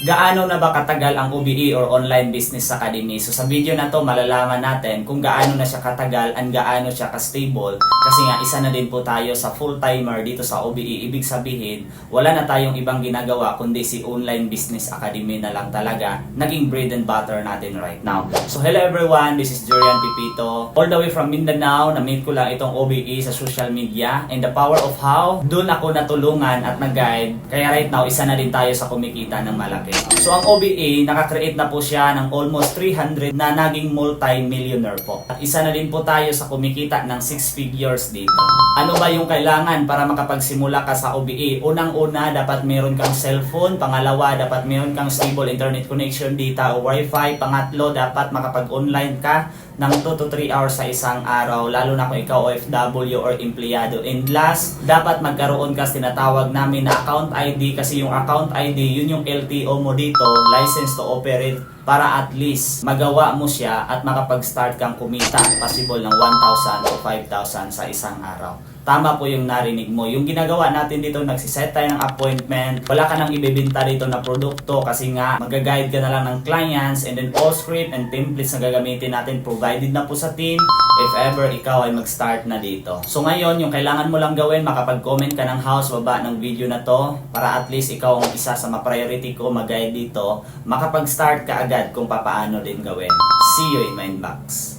Gaano na ba katagal ang OBE or Online Business Academy? So sa video na to malalaman natin kung gaano na siya katagal and gaano siya ka-stable. Kasi nga isa na din po tayo sa full-timer dito sa OBE. Ibig sabihin, wala na tayong ibang ginagawa kundi si Online Business Academy na lang talaga naging bread and butter natin right now. So hello everyone, this is Jurian Pipito. All the way from Mindanao, na-meet ko lang itong OBE sa social media and the power of how, doon ako natulungan at nag-guide. Kaya right now, isa na din tayo sa kumikita ng malaki. So ang OBE, nakakreate na po siya ng almost 300 na naging multi-millionaire po. At isa na din po tayo sa kumikita ng 6 figures dito. Ano ba yung kailangan para makapagsimula ka sa OBE? Unang-una, dapat meron kang cellphone. Pangalawa, dapat meron kang stable internet connection, data o wifi. Pangatlo, dapat makapag-online ka ng 2 to 3 hours sa isang araw, lalo na kung ikaw OFW or empleyado. And last, dapat magkaroon ka tinatawag namin na account ID, kasi yung account ID, yun yung LTO mo dito, license to operate, para at least magawa mo siya at makapag-start kang kumita, possible ng 1,000 o 5,000 sa isang araw. Tama po yung narinig mo. Yung ginagawa natin dito, nagsiset tayo ng appointment. Wala ka nang ibebenta dito na produkto kasi nga mag-guide ka na lang ng clients, and then all script and templates na gagamitin natin provided na po sa team if ever ikaw ay mag-start na dito. So ngayon, yung kailangan mo lang gawin, makapag-comment ka ng house baba ng video na to para at least ikaw ang isa sa ma-priority ko mag-guide dito, makapag-start ka agad kung papaano din gawin. See you in my inbox.